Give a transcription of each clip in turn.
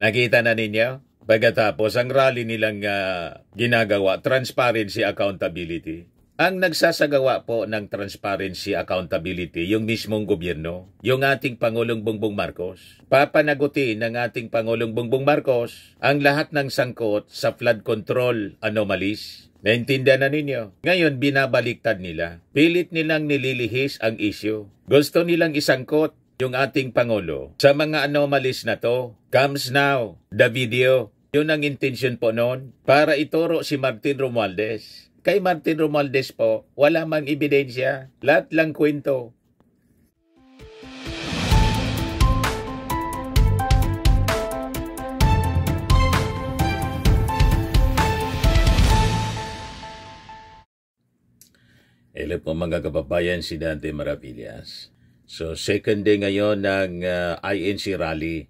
Nakita na ninyo? Pagkatapos ang rally nilang ginagawa, transparency, accountability. Ang nagsasagawa po ng transparency, accountability, yung mismong gobyerno, yung ating Pangulong Bongbong Marcos. Papanagutin ng ating Pangulong Bongbong Marcos ang lahat ng sangkot sa flood control anomalies. Naintindihan na ninyo? Ngayon, binabaliktad nila. Pilit nilang nililihis ang issue. Gusto nilang isangkot yung ating Pangulo sa mga anomalies na to. Comes now, the video. Yun ang intention po noon para ituro si Martin Romualdez. Kay Martin Romualdez po, wala mang ebidensya. Lahat lang kwento. Hello po mga kababayan, si Dante Maravillas. So second day ngayon ng INC rally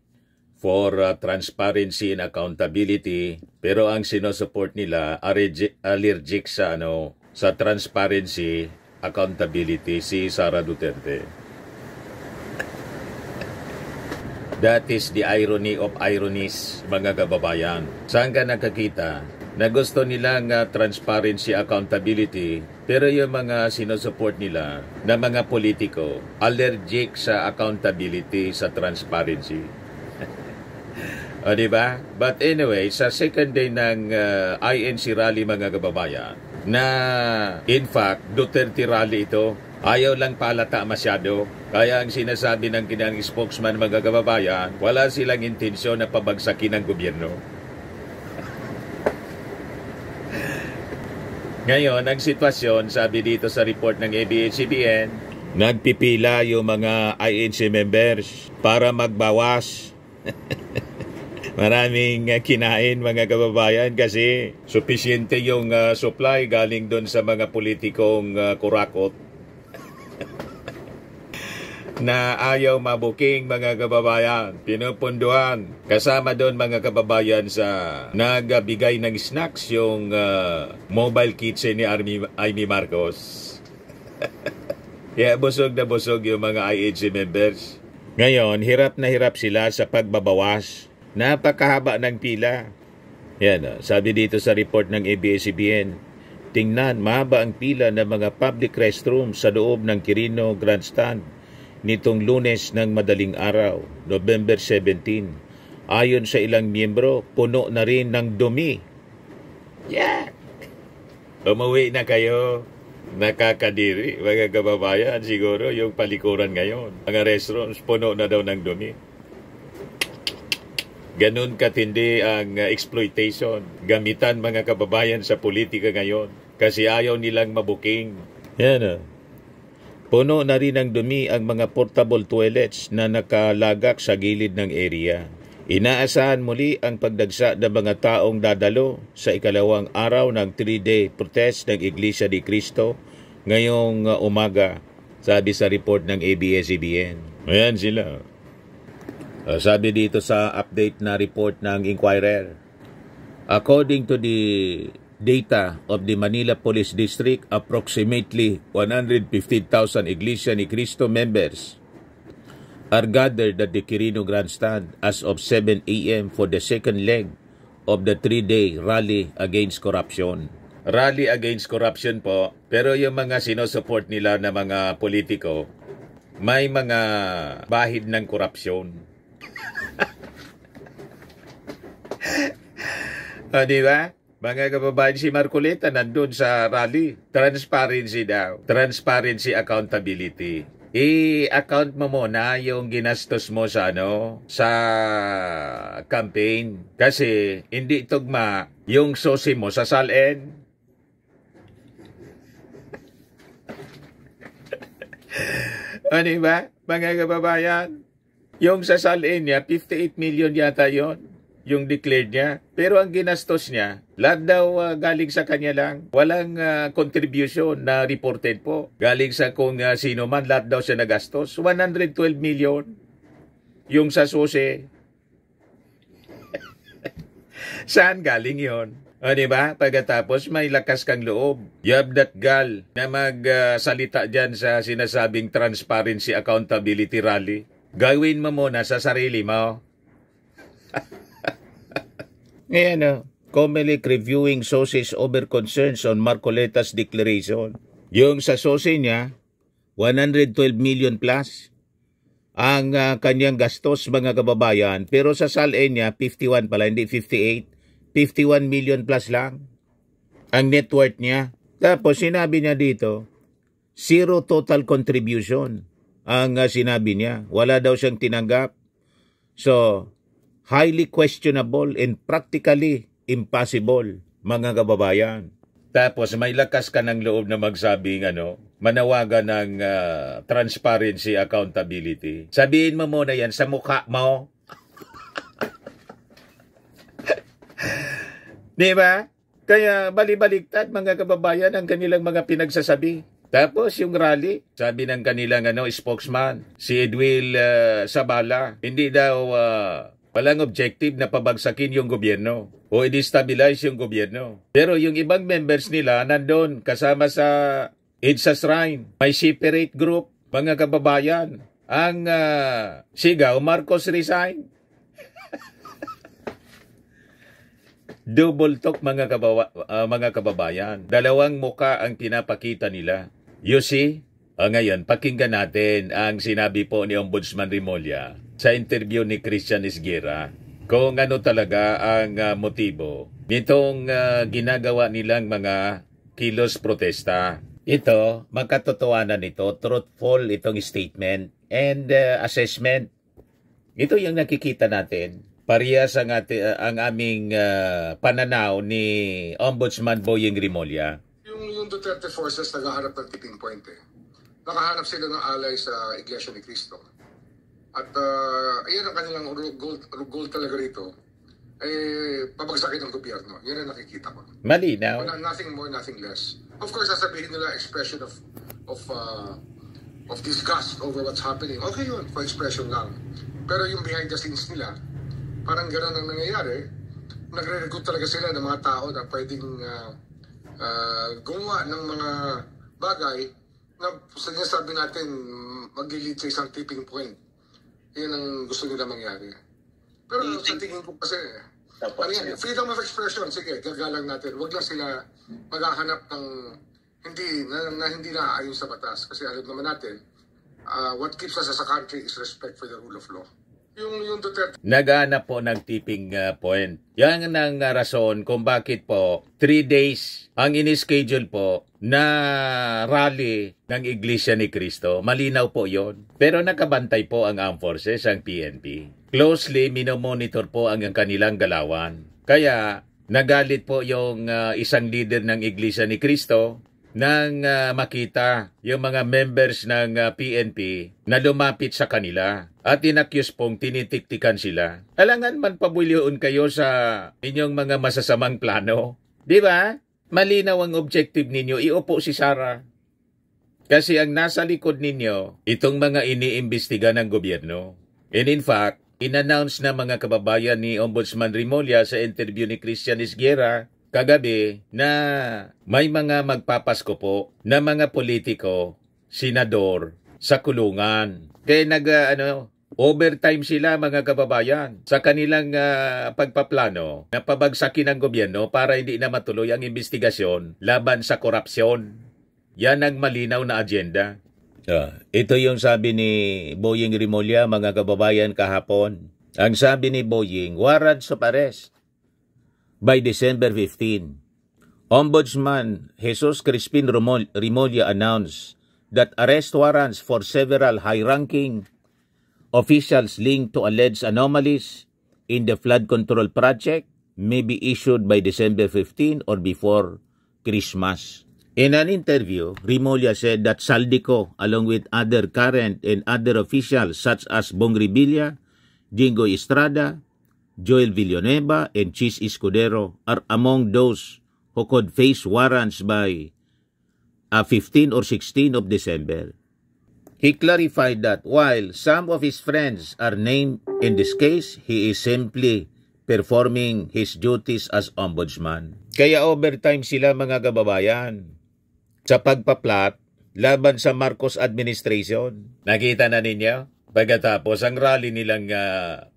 for transparency and accountability, pero ang sinusupport nila allergic sa sa transparency, accountability si Sara Duterte. That is the irony of ironies, mga kababayan. Saan ka nakakita na gusto nilang transparency, accountability, pero yung mga sinusupport nila na mga politiko allergic sa accountability, sa transparency. O, diba? But anyway, sa second day ng INC rally, mga kababayan, na in fact, Duterte rally ito, ayaw lang palata masyado. Kaya ang sinasabi ng kanilang spokesman, mga kababayan, wala silang intensyon na pabagsakin ng gobyerno. Ngayon, ang sitwasyon, sabi dito sa report ng ABS-CBN, nagpipila yung mga INC members para magbawas. Maraming kinain, mga kababayan, kasi sufisyente yung supply galing doon sa mga politikong kurakot na ayaw mabuking, mga kababayan. Pinupunduhan. Kasama doon, mga kababayan, sa nagbigay ng snacks yung mobile kitchen ni Amy Marcos. Kaya busog na busog yung mga INC members. Ngayon, hirap na hirap sila sa pagbabawas. Napakahaba ng pila. Yan, sabi dito sa report ng ABS-CBN, tingnan, mahaba ang pila ng mga public restrooms sa loob ng Quirino Grandstand nitong Lunes ng madaling araw, November 17. Ayon sa ilang miyembro, puno na rin ng dumi. Yeah! Umuwi na kayo. Nakakadiri, mga kababayan, siguro yung palikuran ngayon. Mga restrooms, puno na daw ng dumi. Ganun katindi ang exploitation. Gamitan, mga kababayan, sa politika ngayon. Kasi ayaw nilang mabuking. Yan. Puno na rin ng dumi ang mga portable toilets na nakalagak sa gilid ng area. Inaasahan muli ang pagdagsa ng mga taong dadalo sa ikalawang araw ng 3-day protest ng Iglesia ni Cristo ngayong umaga, sabi sa report ng ABS-CBN. Ayan sila. Sabi dito sa update na report ng Inquirer, according to the data of the Manila Police District, approximately 150,000 Iglesia ni Cristo members are gathered at the Quirino Grandstand as of 7 a.m. for the second leg of the 3-day rally against corruption. Rally against corruption po, pero yung mga sinusupport nila na mga politiko, may mga bahid ng korupsyon. O, diba? Mga kababayan, si Marcoleta nandun sa rally. Transparency daw. Transparency, accountability. I-account mo muna yung ginastos mo sa sa campaign. Kasi hindi tugma yung sosi mo sa salin. O, diba? Mga kababayan, yung sa salin niya, 58 million yata yon yung declared niya. Pero ang ginastos niya, lahat daw galing sa kanya lang. Walang contribution na reported po. Galing sa kung sino man, lahat daw siya nagastos. 112 million yung sa susi. Saan galing yon? O, diba? Pagkatapos may lakas kang loob. You have that gal na magsalita dyan sa sinasabing transparency, accountability rally. Gawin mo muna sa sarili mo. Ayan o. Comelec reviewing sources over concerns on Marcoleta's declaration. Yung sa source niya, 112 million plus ang kanyang gastos mga kababayan. Pero sa SALN niya, 51 pala, hindi 58. 51 million plus lang ang net worth niya. Tapos sinabi niya dito, zero total contribution ang sinabi niya. Wala daw siyang tinanggap. So, highly questionable and practically impossible, mga kababayan. Tapos may lakas ka ng loob na magsabing manawagan ng transparency, accountability. Sabihin mo muna yan sa mukha mo. Di ba? Kaya bali-baliktad mga kababayan ang kanilang mga pinagsasabi. Tapos yung rally, sabi ng kanilang spokesman, si Edwil Sabala, hindi daw walang objective na pabagsakin yung gobyerno o i-destabilize yung gobyerno. Pero yung ibang members nila nandun kasama sa EDSA Shrine. May separate group, mga kababayan. Ang sigaw, Marcos resign. Double talk mga kababayan. Dalawang muka ang pinapakita nila. You see? Ngayon, pakinggan natin ang sinabi po ni Ombudsman Remulla sa interview ni Christian Esguerra kung ano talaga ang motibo nitong ginagawa nilang mga kilos protesta. Ito, magkatotohanan ito, truthful itong statement and assessment. Ito yung nakikita natin. Parehas ang aming pananaw ni Ombudsman Boyeng Remulla. Yung Duterte forces naghahanap ng tipping point eh. Nakahanap sila ng alay sa Iglesia ni Cristo. At ayan ang kanilang goal talaga rito. Pabagsakin ng gobyerno. Yan ang nakikita ko. Malinaw. Nothing more, nothing less. Of course, sasabihin nila expression of disgust over what's happening. Okay yun, for expression lang. Pero yung behind the scenes nila, parang gano'n ang nangyayari. Nagre-recruit talaga sila ng mga tao na pwedeng gumawa ng mga bagay na sinasabi natin mag-lead sa isang tipping point. Yan ang gusto nila mangyari. Pero sa tingin ko kasi, freedom of expression, sige, gagalang natin. Huwag lang sila maghahanap ng hindi naaayon sa batas. Kasi alam naman natin, what keeps us as a country is respect for the rule of law. Yung Duterte. Naghanap po ng tipping point. Yan ang rason kung bakit po 3 days ang inischedule po na rally ng Iglesia ni Cristo. Malinaw po yon. Pero nakabantay po ang Armed Forces, ang PNP. Closely minomonitor po ang kanilang galawan. Kaya nagalit po yung isang leader ng Iglesia ni Cristo nang makita yung mga members ng PNP na lumapit sa kanila at inakyus pong tinitiktikan sila. Alangan man pabulyoon kayo sa inyong mga masasamang plano. Di ba? Malinaw ang objective ninyo, iupo si Sara. Kasi ang nasa likod ninyo, itong mga iniimbestiga ng gobyerno. And in fact, in-announce na mga kababayan ni Ombudsman Remulla sa interview ni Christian Esguerra kagabi na may mga magpapasko po na mga politiko, senador sa kulungan. Kaya overtime sila mga kababayan sa kanilang pagpaplano na pabagsakin ng gobyerno para hindi na matuloy ang investigasyon laban sa korupsyon. Yan ang malinaw na agenda. Ito yung sabi ni Boyeng Remulla mga kababayan kahapon. Ang sabi ni Boyeng, warrants of arrest. By December 15, Ombudsman Jesus Crispin Remulla announced that arrest warrants for several high-ranking officials linked to alleged anomalies in the flood control project may be issued by December 15 or before Christmas. In an interview, Remulla said that Saldico, along with other current and other officials such as Bong Revilla, Jingo Estrada, Joel Villanueva, and Chis Escudero are among those who could face warrants by 15 or 16 of December. He clarified that while some of his friends are named in this case, he is simply performing his duties as ombudsman. Kaya overtime sila mga kababayan sa pagpaplat laban sa Marcos administration. Nakita na ninyo? Pagkatapos ang rally nilang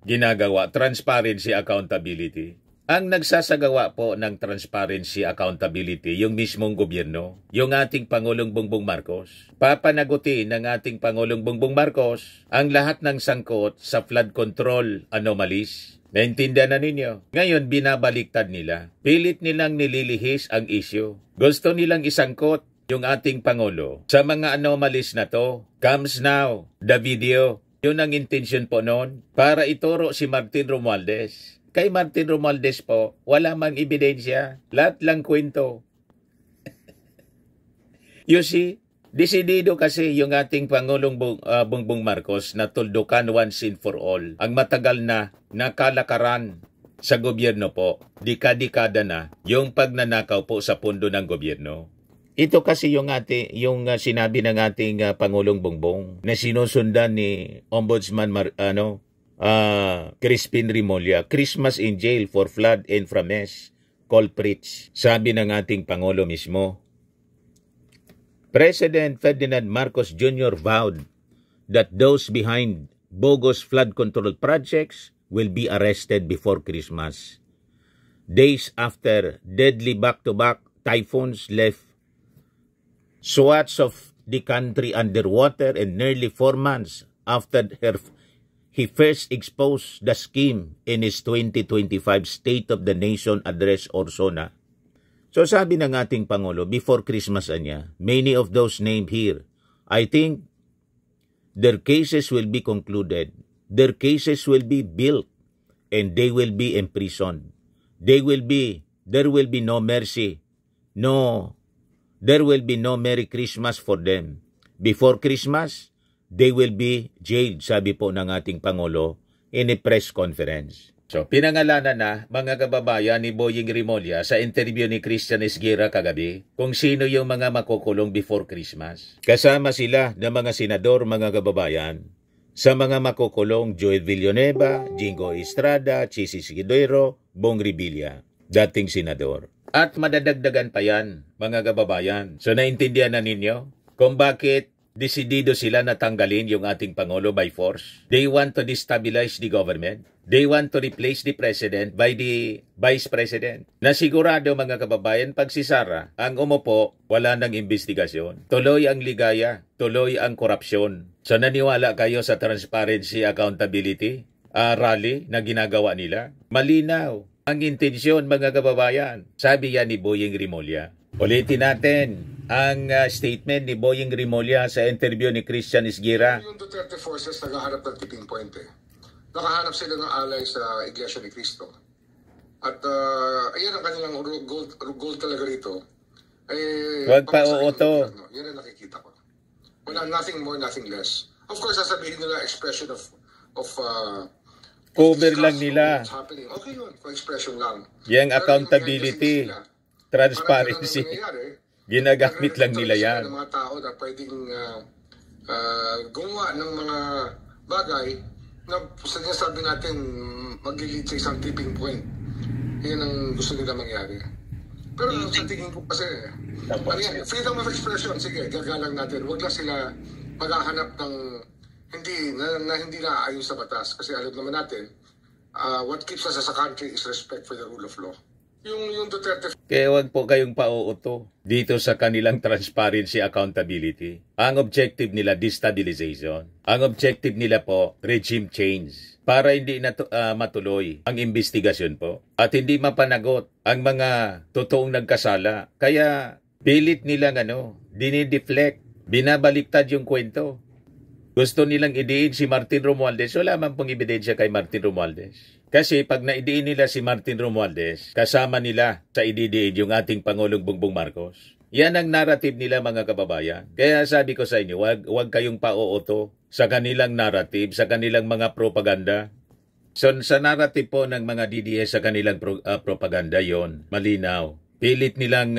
ginagawa, transparency, accountability. Ang nagsasagawa po ng transparency, accountability, yung mismong gobyerno, yung ating Pangulong Bongbong Marcos. Papanagutin ng ating Pangulong Bongbong Marcos ang lahat ng sangkot sa flood control anomalies. Naintindihan na ninyo? Ngayon, binabaliktad nila. Pilit nilang nililihis ang issue. Gusto nilang isangkot yung ating Pangulo sa mga anomalies na to. Comes now, the video. Yun ang intention po noon para ituro si Martin Romualdez. Kay Martin Romualdez po, wala mang ebidensya. Lahat lang kwento. You see, desidido kasi yung ating Pangulong Bongbong Marcos na tuldukan once and for all ang matagal na nakalakaran sa gobyerno po. Dekada na yung pagnanakaw po sa pundo ng gobyerno. Ito kasi yung sinabi ng ating Pangulong Bongbong na sinusundan ni Ombudsman Crispin Remulla, Christmas in jail for flood infamous culprits. Sabi ng ating Pangulo mismo. President Ferdinand Marcos Jr. vowed that those behind bogus flood control projects will be arrested before Christmas. Days after deadly back-to-back typhoons left swaths of the country underwater, and nearly 4 months after he first exposed the scheme in his 2025 State of the Nation Address or SONA. So sabi ng ating Pangulo, before Christmas niya, many of those named here, I think their cases will be concluded, their cases will be built, and they will be imprisoned. There will be no mercy, there will be no Merry Christmas for them. Before Christmas, they will be jailed, sabi po ng ating Pangulo in a press conference. So, pinangalanan na mga kababayan ni Boying Remulla sa interview ni Christian Esguerra kagabi kung sino yung mga makukulong before Christmas. Kasama sila ng mga senador, mga kababayan. Sa mga makukulong, Joel Villanueva, Jingo Estrada, Chisi Sigidero, Bong Revilla, dating senador. At madadagdagan pa yan, mga kababayan. So, naintindihan na ninyo kung bakit desidido sila na tanggalin yung ating Pangulo by force. They want to destabilize the government. They want to replace the President by the Vice President. Nasigurado mga kababayan, pag si Sara ang umupo, wala nang investigasyon. Tuloy ang ligaya, tuloy ang korupsyon. So naniwala kayo sa transparency, accountability, rally na ginagawa nila? Malinaw ang intensyon mga kababayan. Sabi yan ni Boying Remulla. Ulitin natin ang statement ni Boying Remulla sa interview ni Christian Esguerra. Yung Duterte forces naghahanap ng tipping point eh. Nakahanap sila ng alay sa Iglesia ni Cristo. At ayan ang kanilang goal talaga rito. Huwag pa uuto. Yan ang nakikita ko. Wala, nothing more, nothing less. Of course, sasabihin nila expression of cover lang nila. Okay yun, for expression lang. Yung accountability, transparency, ginagamit lang nila yan. Ng mga tao na pwedeng gumawa ng mga bagay na sinasabi natin mag-lead sa isang tipping point. Yan ang gusto nila mangyari. Pero sa tingin ko kasi, freedom of expression, sige, gagalang natin. Huwag lang sila maghahanap ng hindi na ayon sa batas. Kasi alam naman natin, what keeps us as a country is respect for the rule of law. Yung Duterte. Kaya huwag po kayong pauuto dito sa kanilang transparency, accountability. Ang objective nila, destabilization. Ang objective nila po, regime change. Para hindi na matuloy ang investigasyon po. At hindi mapanagot ang mga totoong nagkasala. Kaya pilit nilang dinideflect, binabaliktad yung kwento. Gusto nilang idiin si Martin Romualdez. Wala man pong ebidensya kay Martin Romualdez. Kasi pag naidiin nila si Martin Romualdez, kasama nila sa ididiin yung ating Pangulong Bongbong Marcos. Yan ang narrative nila mga kababayan. Kaya sabi ko sa inyo, wag kayong pauuto sa kanilang narrative, sa kanilang mga propaganda. So sa narrative po ng mga DDS sa kanilang propaganda yon, malinaw. Pilit nilang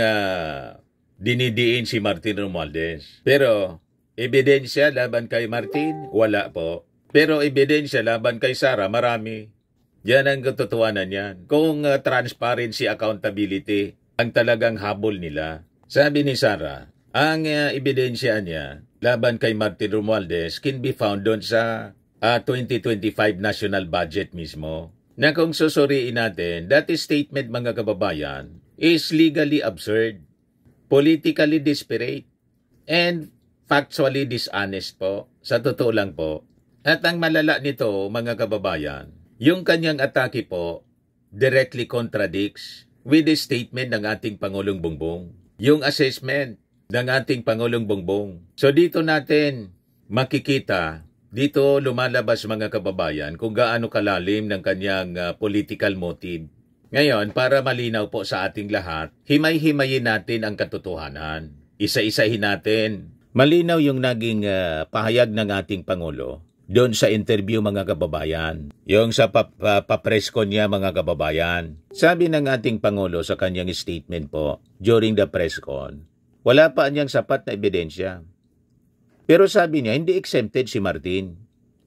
dinidiin si Martin Romualdez. Pero ebidensya laban kay Martin, wala po. Pero ebidensya laban kay Sara, marami. Yan ang katotohanan yan. Kung transparency, accountability ang talagang habol nila. Sabi ni Sara, ang ebidensya niya laban kay Martin Romualdez can be found doon sa 2025 national budget mismo na kung susuriin natin, that statement mga kababayan is legally absurd, politically desperate, and factually dishonest po. Sa totoo lang po. At ang malala nito mga kababayan, yung kanyang atake po directly contradicts with the statement ng ating Pangulong Bongbong. Yung assessment ng ating Pangulong Bongbong. So dito natin makikita, dito lumalabas mga kababayan kung gaano kalalim ng kanyang political motive. Ngayon, para malinaw po sa ating lahat, himay-himayin natin ang katotohanan. Isa-isahin natin. Malinaw yung naging pahayag ng ating Pangulo doon sa interview mga kababayan. Yung sa papresko niya mga kababayan. Sabi ng ating Pangulo sa kanyang statement po during the press con, wala pa niyang sapat na ebidensya. Pero sabi niya, hindi exempted si Martin.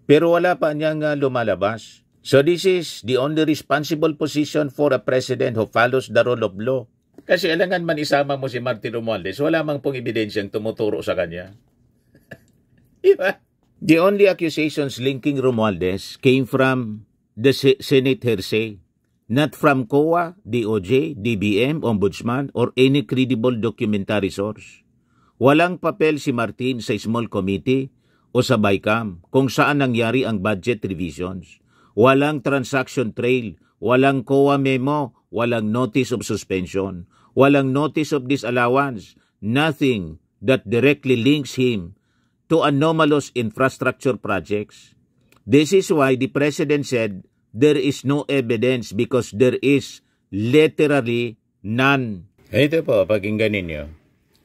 Pero wala pa niyang lumalabas. So this is the only responsible position for a president who follows the rule of law. Kasi alangan man isama mo si Martin Romualdez, wala mang pong ebidensyang tumuturo sa kanya. Diba? The only accusations linking Romualdez came from the Senate hearsay, not from COA, DOJ, DBM, Ombudsman, or any credible documentary source. Walang papel si Martin sa small committee o sa BICAM kung saan nangyari ang budget revisions. Walang transaction trail, walang COA memo, walang notice of suspension, walang notice of disallowance, nothing that directly links him to anomalous infrastructure projects. This is why the President said there is no evidence because there is literally none. Ito po, pakinggan ninyo.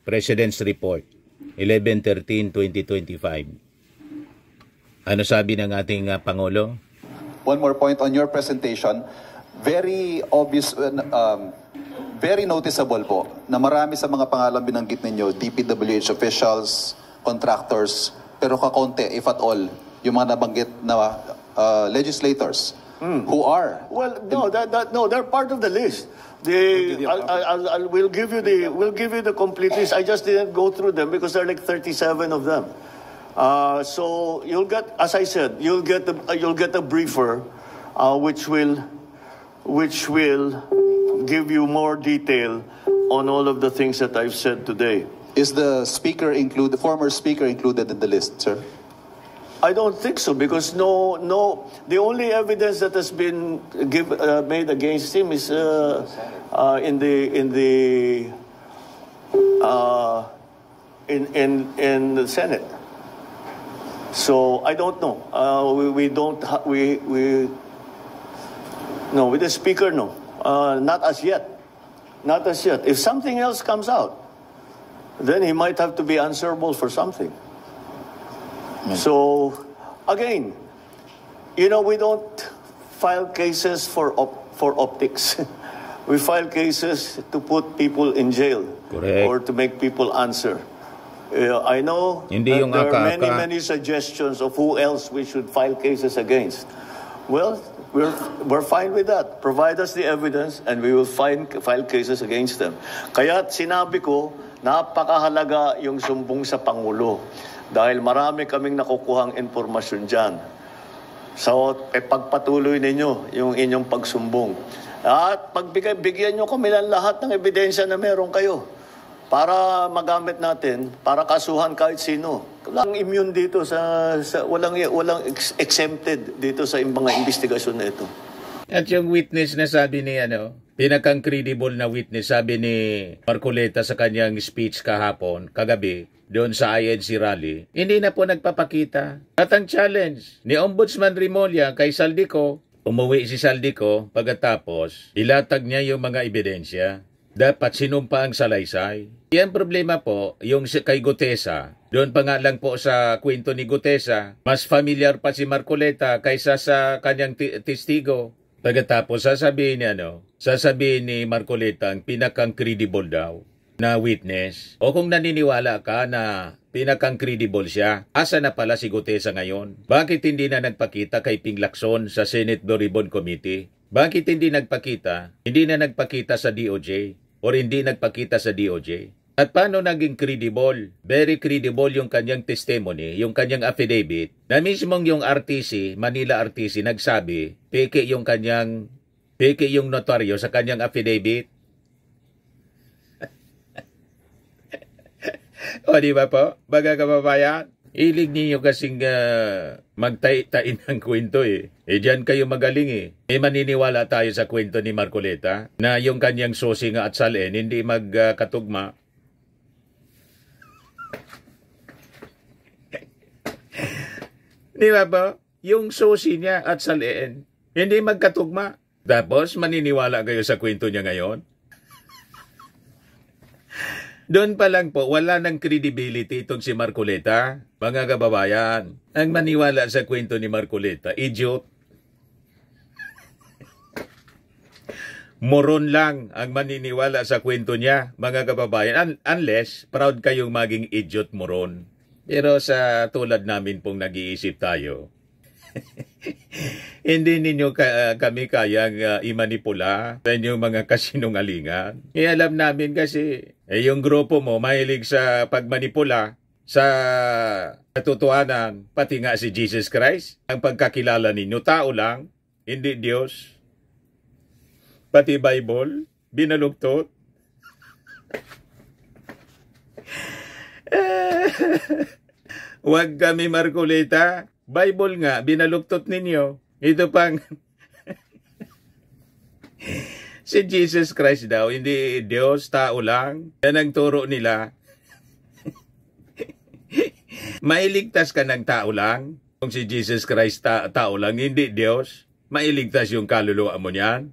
President's Report, 11/13/2025. Ano sabi ng ating Pangulo? One more point on your presentation. Very obvious, very noticeable po na marami sa mga pangalan binanggit ninyo, DPWH officials, contractors, pero kakonti, if at all, yung mga nabanggit na legislators who are. Well, no, they're part of the list. We'll give you the complete list. I just didn't go through them because there are like 37 of them. So you'll get, as I said, you'll get a briefer, which will give you more detail on all of the things that I've said today. Is the former speaker included in the list, sir? I don't think so because no. The only evidence that has been made against him is in the Senate. So I don't know. No, with the speaker, no. Not as yet. Not as yet. If something else comes out, then he might have to be answerable for something. So, again, we don't file cases for optics. We file cases to put people in jail. Correct. Or to make people answer. I know there are many suggestions of who else we should file cases against. Well, we're fine with that. Provide us the evidence and we will file cases against them. Kaya sinabi ko, napakahalaga yung sumbong sa Pangulo. Dahil marami kaming nakukuhang informasyon dyan. So, pagpatuloy ninyo yung inyong pagsumbong. At bigyan nyo kami ng lahat ng ebidensya na meron kayo para magamit natin, para kasuhan kahit sino. Walang immune dito walang exempted dito sa mga investigasyon na ito. At yung witness na sabi ni pinakang credible na witness, sabi ni Marcoleta sa kanyang speech kagabi, doon sa INC rally, hindi na po nagpapakita. At ang challenge ni Ombudsman Remulla kay Saldico, umuwi si Saldico, pagkatapos ilatag niya yung mga ebidensya. Dapat sinumpa ang salaysay. Yan problema po, yung kay Gutesa. Doon pa nga lang po sa kwento ni Gutesa, mas familiar pa si Marcoleta kaysa sa kanyang testigo. Pagkatapos sasabihin ni Marcoleta ang pinakang credible daw na witness. O kung naniniwala ka na pinakang credible siya, asa na pala si Gutesa ngayon? Bakit hindi na nagpakita kay Ping Lacson sa Senate Blue Ribbon Committee? Bakit hindi na nagpakita sa DOJ or hindi nagpakita sa DOJ? At paano naging credible? Very credible yung kanyang testimony, yung kanyang affidavit, na mismong yung RTC, Manila RTC, nagsabi, peke yung notaryo sa kanyang affidavit. O di ba po, mga kababayan? Ilig niyo kasing magtai-tain ng kwento eh. Diyan kayo magaling eh. Maniniwala tayo sa kwento ni Marcoleta na yung kanyang susi nga at salin hindi magkatugma. Di ba po? Yung susi niya at salin hindi magkatugma. Tapos maniniwala kayo sa kwento niya ngayon? Doon pa lang po, wala ng credibility itong si Marcoleta. Mga kababayan, ang maniwala sa kwento ni Marcoleta, idiot. Moron lang ang maniniwala sa kwento niya, mga kababayan. Unless, proud kayong maging idiot moron. Pero sa tulad namin pong nag-iisip tayo, hindi ninyo kami kayang imanipula sa inyong mga kasinungalingan. Alam namin kasi, yung grupo mo mahilig sa pagmanipula sa katotohanan, pati nga si Jesus Christ. Ang pagkakilala ninyo, tao lang, hindi Diyos. Pati Bible, binalugtot. Huwag kami Marcoleta. Bible nga, binaluktot ninyo. Ito pang si Jesus Christ daw, hindi Diyos, tao lang. Yan ang turo nila. Mailigtas ka ng tao lang. Kung si Jesus Christ tao lang, hindi Diyos. Mailigtas yung kaluluwa mo niyan.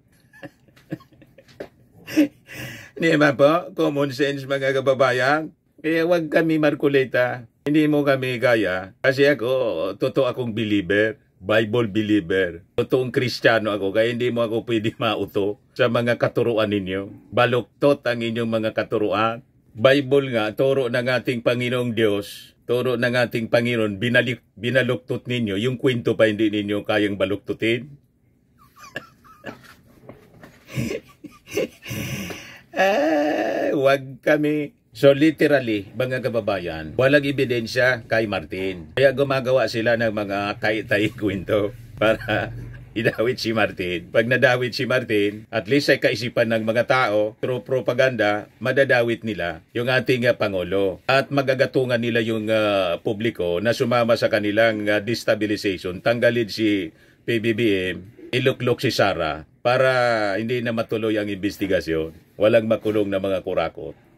Di ba po? Common sense mga kababayan. Kaya wag kami Marcoleta. Hindi mo kami kaya. Kasi ako, totoo akong believer. Bible believer. Totoong Kristiyano ako. Kaya hindi mo ako pwede mauto sa mga katuruan ninyo. Baluktot ang inyong mga katuruan. Bible nga, turo ng ating Panginoong Diyos. Turo ng ating Panginoon. Binaluktot ninyo. Yung kwento pa hindi ninyo kayang baluktutin. Wag kami. So literally, mga kababayan, walang ebidensya kay Martin. Kaya gumagawa sila ng mga tay-tay kwento para idawit si Martin. Pag nadawit si Martin, at least ay kaisipan ng mga tao, through propaganda, madadawit nila yung ating Pangulo. At magagatungan nila yung publiko na sumama sa kanilang destabilization. Tanggalin si PBBM, iluklok si Sara para hindi na matuloy ang investigasyon. Walang makulong na mga kurakot.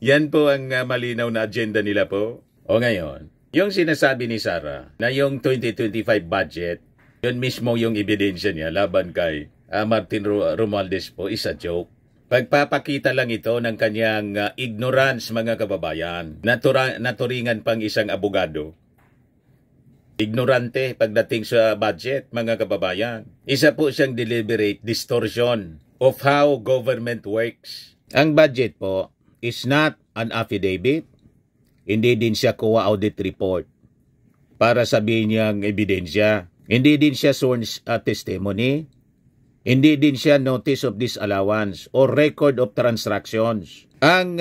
Yan po ang malinaw na agenda nila po. O ngayon, yung sinasabi ni Sara na yung 2025 budget, yun mismo yung ebidensya niya laban kay Martin Romualdez po is a joke. Pagpapakita lang ito ng kanyang ignorance mga kababayan. Naturingan pang isang abogado. Ignorante pagdating sa budget mga kababayan. Isa po siyang deliberate distortion of how government works. Ang budget po is not an affidavit. Hindi din siya COA audit report para sabihin niyang ebidensya. Hindi din siya sworn testimony. Hindi din siya notice of disallowance or record of transactions. Ang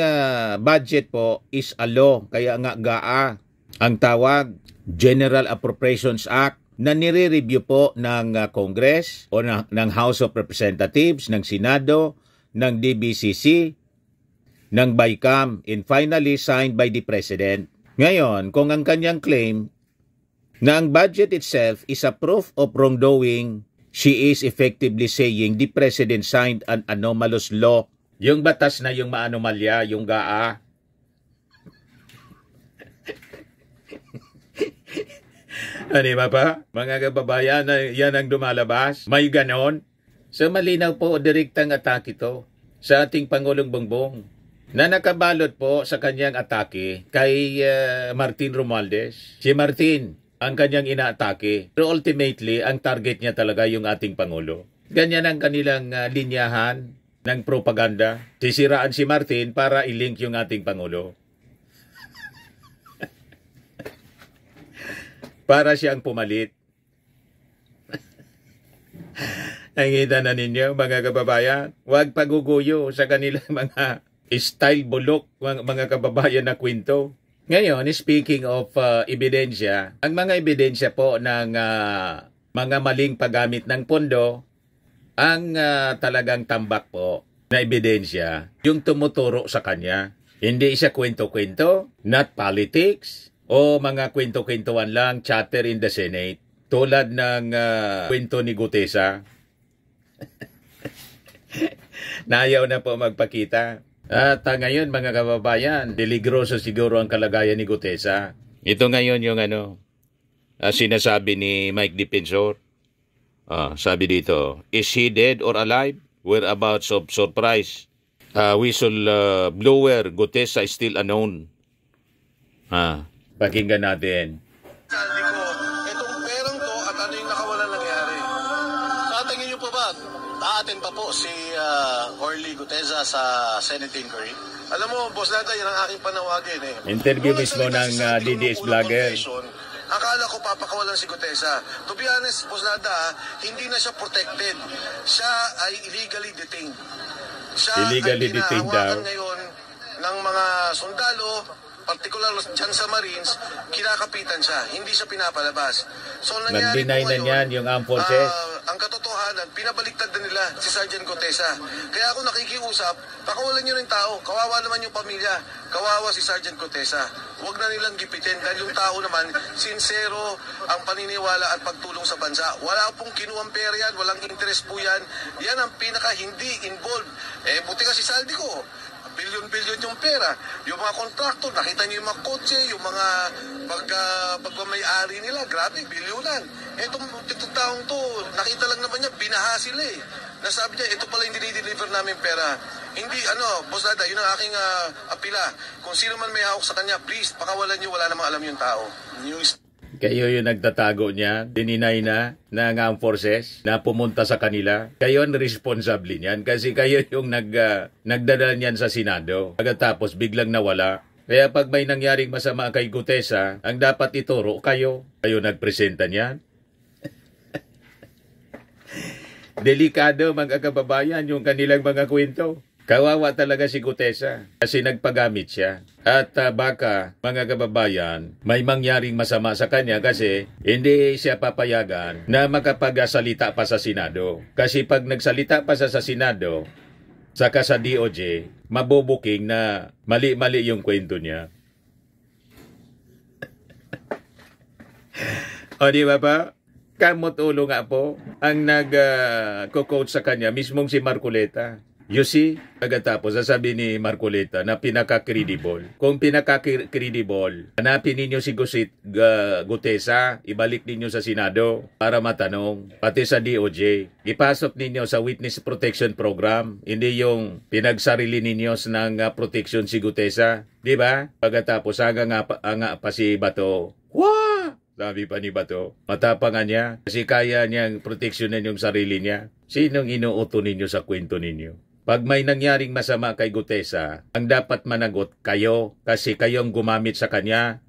budget po is a law, kaya nga GAA ang tawag, General Appropriations Act, na nire-review po ng Congress o ng House of Representatives, ng Senado, ng DBCC, ng BICAM, and finally signed by the President. Ngayon, kung ang kanyang claim na ang budget itself is a proof of wrongdoing, she is effectively saying the President signed an anomalous law. Yung batas na yung maanomalya, yung GAA. Ano ba pa? Mga kababayan, yan ang dumalabas. May ganon. So malinaw po, direktang atake ito sa ating Pangulong Bongbong na nakabalot po sa kanyang atake kay Martin Romualdez. Si Martin ang kanyang inaatake. Pero ultimately, ang target niya talaga yung ating Pangulo. Ganyan ang kanilang linyahan ng propaganda. Sisiraan si Martin para i-link yung ating Pangulo. Para siyang pumalit. Nakikita na ninyo, mga kababayan, huwag paguguyo sa kanilang mga style bulok, mga kababayan na kwento. Ngayon, speaking of ebidensya, ang mga ebidensya po ng mga maling paggamit ng pondo, ang talagang tambak po na ebidensya, yung tumuturo sa kanya. Hindi siya kwento-kwento, not politics, o mga kwento-kwentuan lang, chatter in the Senate, tulad ng kwento ni Gutesa. Nayaw na po magpakita. At ngayon, mga kababayan, peligroso siguro ang kalagayan ni Gutesa. Ito ngayon yung sinasabi ni Mike Defensor. Sabi dito, is he dead or alive? Whereabouts of surprise? Whistle blower Gutesa is still unknown. Pakinggan natin. Sabi ko, itong perang to at ano yung nakawalan nangyari. Tatingin niyo po ba, aatin pa po si Orly Gutesa sa Senate inquiry? Alam mo, Boss Dada, yan ang aking panawagin eh. Interview mismo ng DDS vlogger. Akala ko papakawalan si Gutesa. To be honest, Boss Dada, hindi na siya protected. Siya ay illegally detained. Siya illegally ay detained daw ngayon ng mga sundalo, particular dyan sa Marines, kinakapitan siya. Hindi siya pinapalabas. So, nangyari nag-deny na niyan yung armed forces. Ang katotohanan, pinabaliktad na nila si Sergeant Gutesa. Kaya ako nakikiusap, pakawalan nyo ng tao. Kawawa naman yung pamilya. Kawawa si Sergeant Gutesa. Huwag na nilang gipitin dahil yung tao naman, sincero ang paniniwala at pagtulong sa bansa. Wala pong kinuwang pera yan, walang interest po yan. Yan ang pinaka hindi involved. Buti ka si Saldi ko. Bilyon-bilyon yung pera. Yung mga kontraktor, nakita niyo yung mga kotse, yung mga pagmamayari nila, grabe, bilyonan. Itong taong to, nakita lang naman niya, binaha sila eh. Nasabi niya, ito pala yung dinideliver namin pera. Hindi, Boss Dada, yun ang aking apila. Kung sino man may hawak sa kanya, please, pakawalan niyo, wala namang alam yung tao. Kayo yung nagtatago niya, dininay na ng armed forces na pumunta sa kanila. Kayo ang responsable niyan kasi kayo yung nagdadala niyan sa Senado. Pagkatapos biglang nawala. Kaya pag may nangyaring masama kay Gutesa, ang dapat ituro kayo. Kayo nagpresenta niyan. Delikado mga kababayan yung kanilang mga kwento. Kawawa talaga si Gutesa kasi nagpagamit siya. At baka, mga kababayan, may mangyaring masama sa kanya kasi hindi siya papayagan na makapagsalita pa sa Senado. Kasi pag nagsalita pa sa Senado, saka sa DOJ, mabubuking na mali-mali yung kwento niya. O di ba pa? Kamot ulo nga po ang nag-coach sa kanya, mismong si Marcoleta. You see, pagkatapos sasabi ni Marcoleta na pinaka-credible. Kung pinaka-credible, hanapin ninyo si Gutesa, ibalik ninyo sa Senado para matanong, pati sa DOJ. Ipasok ninyo sa Witness Protection Program, hindi yung pinagsarili ninyo ng protection si Gutesa. Di ba? Pagkatapos, nga pa si Bato, wah! Sabi pa ni Bato, matapangan niya kasi kaya niyang proteksyonan yung sarili niya. Sinong inuuto ninyo sa kwento ninyo? Pag may nangyaring masama kay Gutesa, ang dapat managot kayo kasi kayong gumamit sa kanya.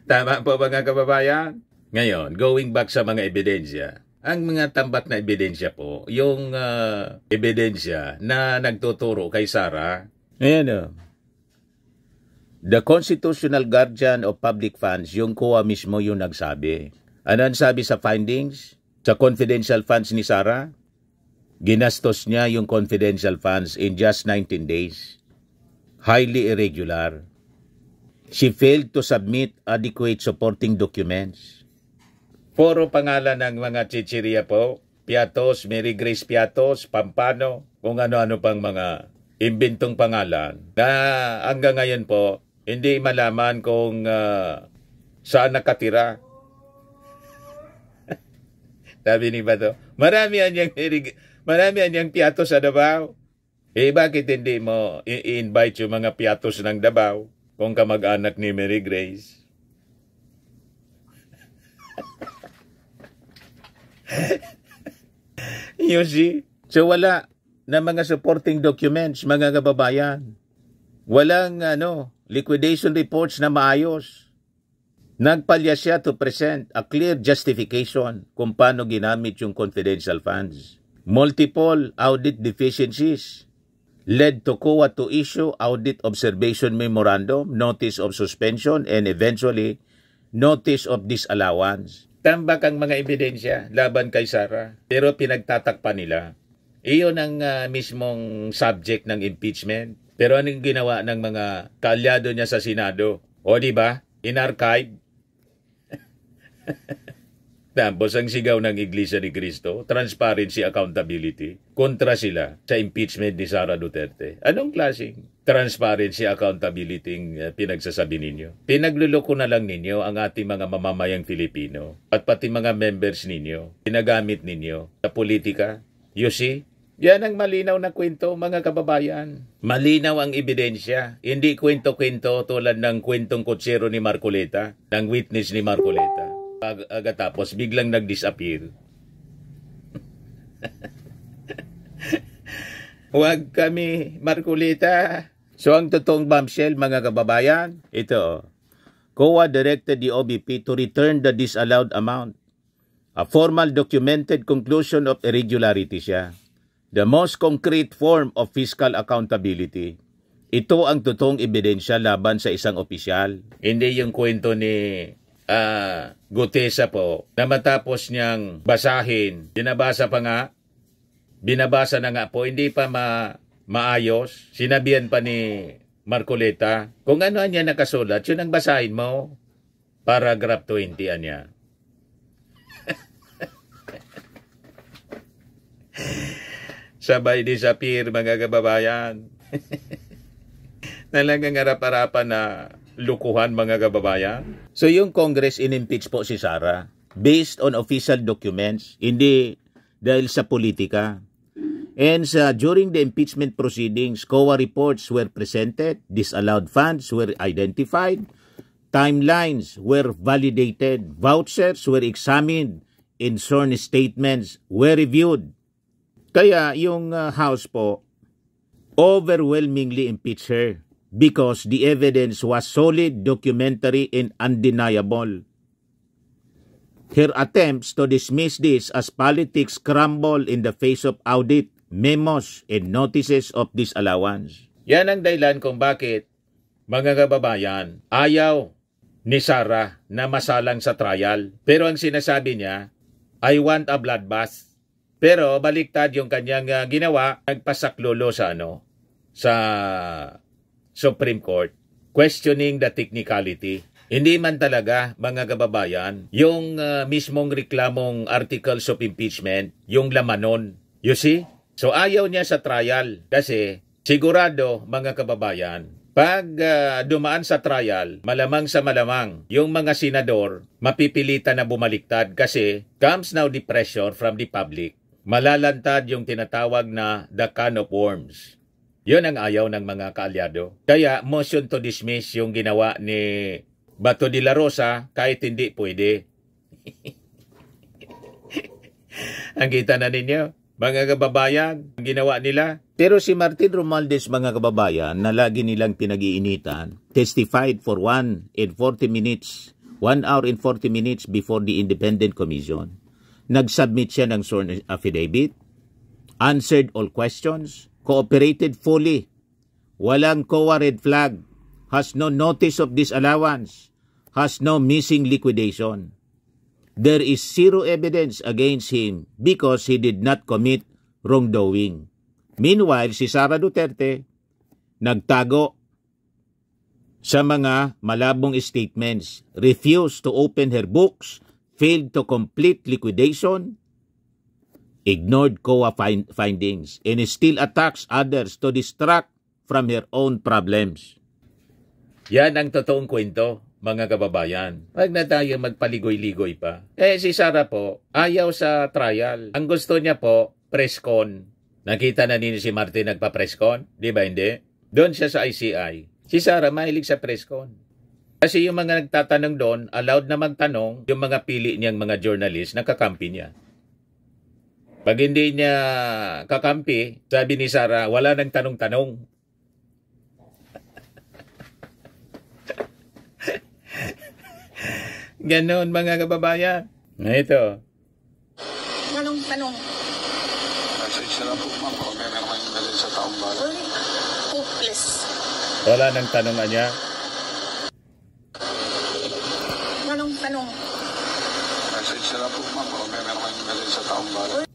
Tama po mga kababayan? Ngayon, going back sa mga ebidensya. Ang mga tambak na ebidensya po, yung ebidensya na nagtuturo kay Sara. Ayan The Constitutional Guardian of Public Funds, yung COA mismo yung nagsabi. Ano ang sabi sa findings? Sa confidential funds ni Sara? Ginastos niya yung confidential funds in just 19 days. Highly irregular. She failed to submit adequate supporting documents. Puro pangalan ng mga chichirya po. Piatos, Mary Grace Piatos, Pampano, kung ano-ano pang mga imbentong pangalan. Na hanggang ngayon po, hindi malaman kung saan nakatira. Sabi ni Bato, marami ang Piatos sa Davao. Bakit hindi mo i-invite yung mga Piatos ng Davao kung kamag-anak ni Mary Grace? You see? So wala na mga supporting documents, mga kababayan. Walang liquidation reports na maayos. Nagpalya siya to present a clear justification kung paano ginamit yung confidential funds. Multiple audit deficiencies led to COA to issue audit observation memorandum, notice of suspension, and eventually notice of disallowance. Tambak ang mga ebidensya laban kay Sara, pero pinagtatakpan nila. Iyon ang mismong subject ng impeachment. Pero anong ginawa ng mga kaalyado niya sa Senado? O di ba? In-archive. Tapos ang sigaw ng Iglesia ni Cristo, transparency, accountability, kontra sila sa impeachment ni Sara Duterte. Anong klaseng transparency, accountability pinagsasabi ninyo? Pinagluloko na lang ninyo ang ating mga mamamayang Filipino at pati mga members ninyo. Pinagamit ninyo sa politika. You see? Yan ang malinaw na kwento, mga kababayan. Malinaw ang ebidensya. Hindi kwento-kwento tulad ng kwentong kutsero ni Marcoleta, ng witness ni Marcoleta. Pag-agatapos, biglang nag-disappear. Huwag kami, Marcoleta. So ang totoong bombshell, mga kababayan, ito. COA directed the OBP to return the disallowed amount. A formal documented conclusion of irregularity siya. The most concrete form of fiscal accountability. Ito ang totoong ebidensya laban sa isang opisyal. Hindi yung kwento ni Gutesa po na matapos niyang basahin, binabasa na nga po, hindi pa maayos. Sinabihan pa ni Marcoleta, kung ano niya nakasulat, yun ang basahin mo. Paragraph 20 niya. Sabay disappear, mga kababayan. Talagang harap-harapan na lukuhan, mga kababayan. So yung Congress in-impeach po si Sara based on official documents, hindi dahil sa politika. And during the impeachment proceedings, COA reports were presented, disallowed funds were identified, timelines were validated, vouchers were examined, and sworn statements were reviewed. Kaya yung House po overwhelmingly impeached her because the evidence was solid, documentary, and undeniable. Her attempts to dismiss this as politics crumble in the face of audit, memos, and notices of disallowance. Yan ang dahilan kung bakit, mga kababayan, ayaw ni Sara na masalang sa trial. Pero ang sinasabi niya, I want a bloodbath. Pero baliktad yung kanyang ginawa, nagpasaklolo sa sa Supreme Court, questioning the technicality. Hindi man talaga, mga kababayan, yung mismong reklamong articles of impeachment, yung lamanon. You see? So ayaw niya sa trial kasi sigurado, mga kababayan, pag dumaan sa trial, malamang sa malamang, yung mga senador mapipilitan na bumaliktad kasi comes now the pressure from the public. Malalantad yung tinatawag na the can of worms. Yun ang ayaw ng mga kaalyado. Kaya motion to dismiss yung ginawa ni Bato de la Rosa kahit hindi pwede. Ang kita na ninyo, mga kababayan, ang ginawa nila. Pero si Martin Romualdez, mga kababayan, na lagi nilang pinag-iinitan, testified for 1 hour and 40 minutes before the Independent Commission. Nag-submit siya ng sworn affidavit, answered all questions, cooperated fully, walang COA red flag, has no notice of disallowance, has no missing liquidation. There is zero evidence against him because he did not commit wrongdoing. Meanwhile, si Sara Duterte nagtago sa mga malabong statements, refused to open her books, failed to complete liquidation, ignored COA findings, and still attacks others to distract from her own problems. Yan ang totoong kwento, mga kababayan. Huwag na tayo magpaligoy-ligoy pa. Si Sara po, ayaw sa trial. Ang gusto niya po, press con. Nakita na ninyo si Martin nagpa-press con? Di ba hindi? Doon siya sa ICI. Si Sara mahilig sa press con. Kasi yung mga nagtatanong doon, allowed na magtanong, yung mga pili niyang mga journalist, nakakampi niya. Pag hindi niya kakampi, sabi ni Sara, wala nang tanong-tanong. Ganon mga kababayan. Ito. Tanong. Message na lang po, ma'am. Kung may naman yung dali sa taong bayan. Hopeless. Wala nang tanongan niya. Tanong. Message na lang po, ma'am. Kung may naman yung dali sa taong bayan.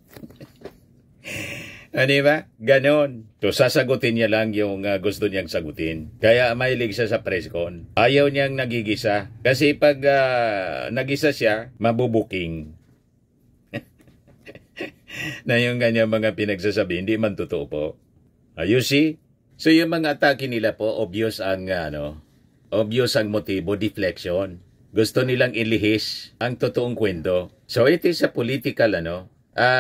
Ano ba? Ganon. So, sasagutin niya lang yung gusto niyang sagutin. Kaya mahilig siya sa press con. Ayaw niyang nagigisa. Kasi pag nagisa siya, mabubuking. Na yung ganyan mga pinagsasabi, hindi man totoo po. You see? So yung mga atake nila po, obvious ang motibo, deflection. Gusto nilang ilihis ang totoong kwento. So it is a political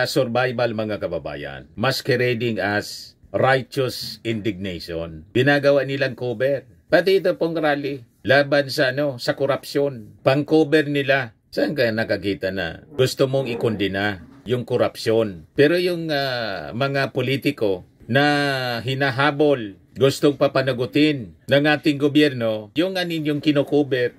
survival mga kababayan. Masquerading as righteous indignation. Binagawa nilang cover. Pati ito pong rally. Laban sa sa korupsyon. Pang-cover nila. Saan ka nakakita na gusto mong ikondina yung korupsyon? Pero yung mga politiko na hinahabol, gustong papanagutin ng ating gobyerno, yung aninyong kinocover.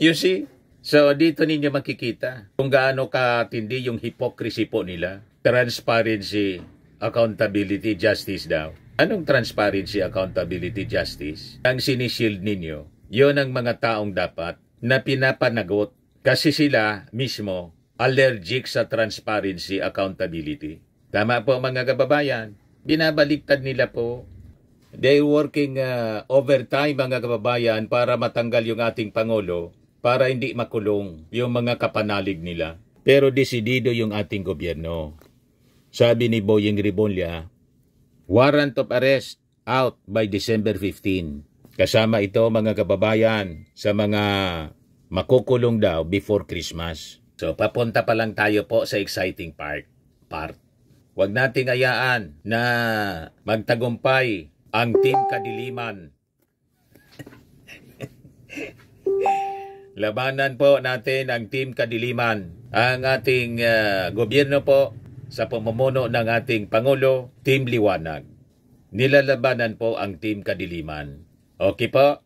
You see? So, dito ninyo makikita kung gaano katindi yung hypocrisy po nila. Transparency, accountability, justice daw. Anong transparency, accountability, justice? Ang sinishield ninyo, yon ang mga taong dapat na pinapanagot kasi sila mismo allergic sa transparency, accountability. Tama po mga kababayan, binabaliktad nila po. They're working overtime mga kababayan para matanggal yung ating Pangulo, para hindi makulong yung mga kapanalig nila. Pero desidido yung ating gobyerno. Sabi ni Boyeng Rebonlla, warrant of arrest out by December 15. Kasama ito mga kababayan sa mga makukulong daw before Christmas. So papunta pa lang tayo po sa exciting part. Huwag nating hayaan na magtagumpay ang Team Kadiliman. Labanan po natin ang Team Kadiliman. Ang ating gobyerno po sa pamumuno ng ating Pangulo, Team Liwanag. Nilalabanan po ang Team Kadiliman. Okay po?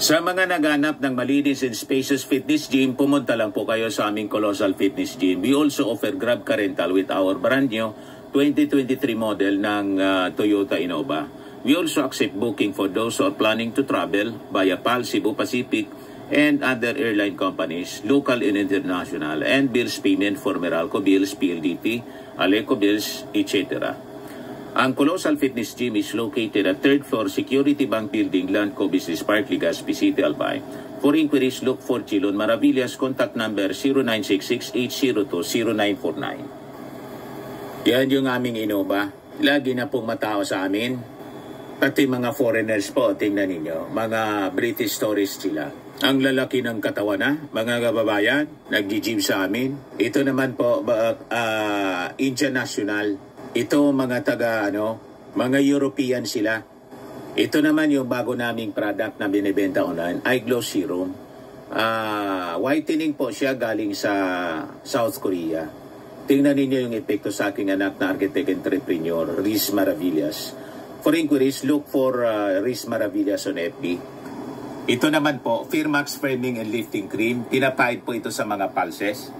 Sa mga naghanap ng malinis and spacious fitness gym, pumunta lang po kayo sa aming Colossal Fitness Gym. We also offer Grab Car Rental with our brand new 2023 model ng Toyota Innova. We also accept booking for those who are planning to travel via PAL, Cebu Pacific, and other airline companies, local and international, and bills payment for Meralco Bills, PLDT, Aleco Bills, etc. Ang Colossal Fitness Gym is located at 3rd floor Security Bank Building, Landco Business Park, Legazpi City, Albay. For inquiries, look for Chilon Maravillas. Contact number 0966-802-0949. Yan yung aming Innova. Lagi na pong matao sa amin. Pati mga foreigners po, tingnan ninyo. Mga British tourists sila. Ang lalaki ng katawan na, mga kababayan, nag-gym sa amin. Ito naman po, Indian National. Ito mga mga European sila. Ito naman yung bago naming product na binibenta online, Eye Glow Serum. Whitening po siya galing sa South Korea. Tingnan ninyo yung epekto sa aking anak na architect entrepreneur, Riz Maravillas. For inquiries, look for Riz Maravillas on FB. Ito naman po, Firmax Framing and Lifting Cream. Pinapahid po ito sa mga pulses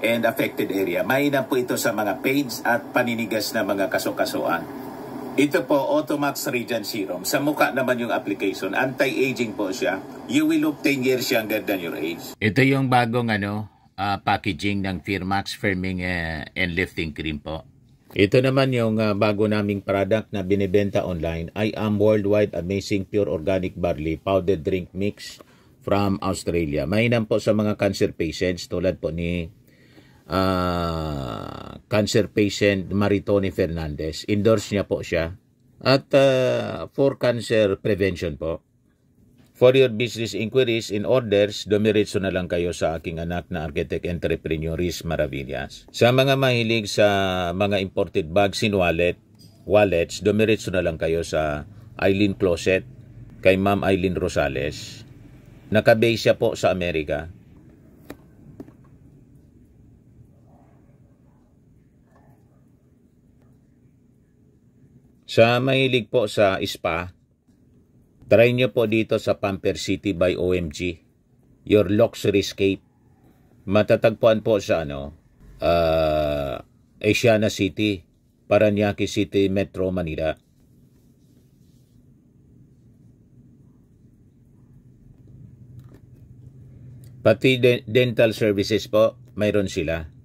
and affected area. Mainam po ito sa mga pains at paninigas na mga kasukasuan. Ito po, Automax Radiant Serum. Sa mukha naman yung application. Anti-aging po siya. You will look 10 years younger than your age. Ito yung bagong packaging ng Firmax Firming and Lifting Cream po. Ito naman yung bago naming product na binibenta online. I Am Worldwide Amazing Pure Organic Barley Powdered Drink Mix from Australia. Mainam po sa mga cancer patients tulad po ni cancer patient Maritoni Fernandez. Endorse niya po siya. At for cancer prevention po. For your business inquiries and orders, dumiretso na lang kayo sa aking anak na architect entrepreneur Riz Maravillas. Sa mga mahilig sa mga imported bags and wallets, dumiretso na lang kayo sa Eileen Closet kay Ma'am Eileen Rosales. Nakabase siya po sa Amerika. Sa mahilig po sa spa, Try nyo po dito sa Pamper City by OMG. Your luxury escape. Matatagpuan po sa Asiana City, Parañaque City, Metro Manila. Pati dental services po, mayroon sila.